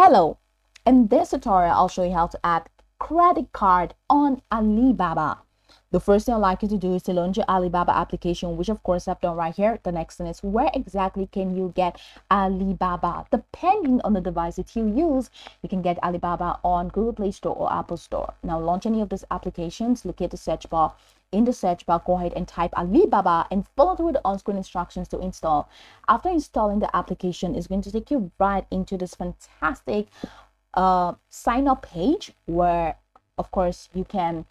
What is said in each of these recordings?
Hello, in this tutorial I'll show you how to add credit card on Alibaba. The first thing I'd like you to do is to launch your Alibaba application, which of course I've done right here. The next thing is, where exactly can you get Alibaba? Depending on the device that you use, you can get Alibaba on Google Play Store or Apple Store. Now launch any of these applications, locate the search bar. In the search bar, go ahead and type Alibaba and follow through the on-screen instructions to install. After installing the application, it's going to take you right into this fantastic sign up page where of course you can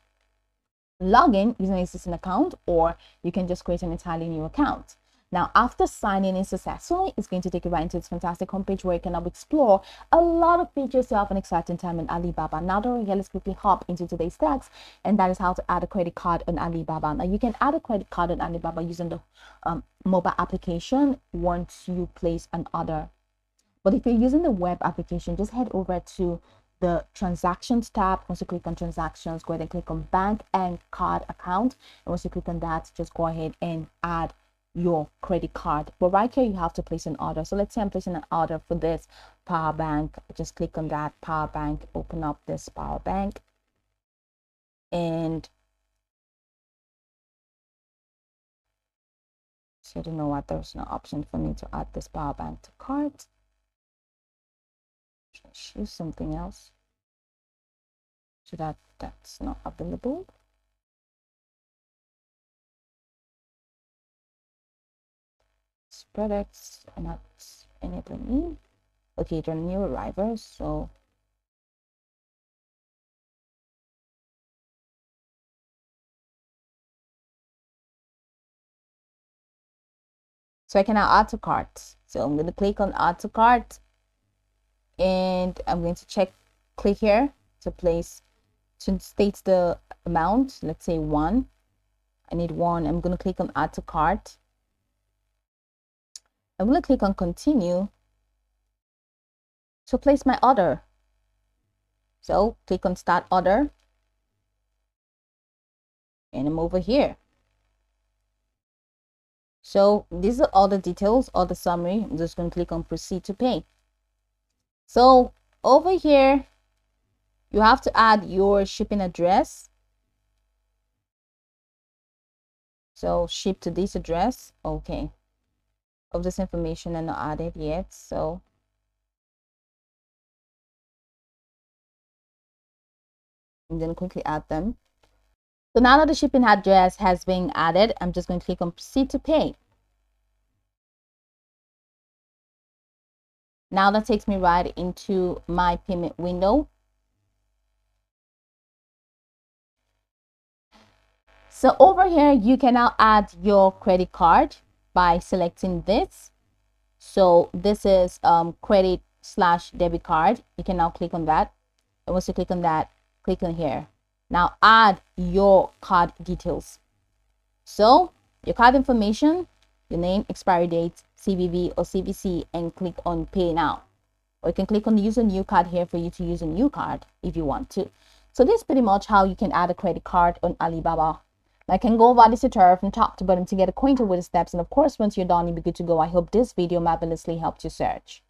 log in using an existing account, or you can just create an entirely new account. Now, after signing in successfully, it's going to take you right into this fantastic homepage where you can now explore a lot of features to have an exciting time in Alibaba. Now that we're here, let's quickly hop into today's text, and that is how to add a credit card on Alibaba. Now, you can add a credit card on Alibaba using the mobile application once you place an order. But if you're using the web application, just head over to the transactions tab. Once you click on transactions, go ahead and click on bank and card account. And once you click on that, just go ahead and add your credit card. But right here, you have to place an order. So let's say I'm placing an order for this power bank. Just click on that power bank, open up this power bank, and so I don't know what, there's no option for me to add this power bank to cart. Choose something else so that's not available. Products are not enabling me. Okay, they're new arrivals, so I can now add to cart. So I'm going to click on add to cart, and I'm going to click here to place, to state the amount. Let's say 1. I need 1. I'm going to click on add to cart. I'm going to click on continue to place my order. So click on start order, and I'm over here. So these are all the details, all the summary. I'm just going to click on proceed to pay. So over here, you have to add your shipping address. So ship to this address. Okay. Of this information are not added yet, so I'm going to quickly add them. So now that the shipping address has been added, I'm just going to click on proceed to pay. Now that takes me right into my payment window. So over here, you can now add your credit card by selecting this. So this is credit/debit card. You can now click on that. And once you click on that, click on here. Now add your card details. So your card information, your name, expiry date, CVV or CVC, and click on pay now. Or you can click on use a new card here for you to use a new card if you want to. So this is pretty much how you can add a credit card on Alibaba. I can go over this tutorial from top to bottom to get acquainted with the steps, and of course once you're done, you'll be good to go. I hope this video marvelously helped you search.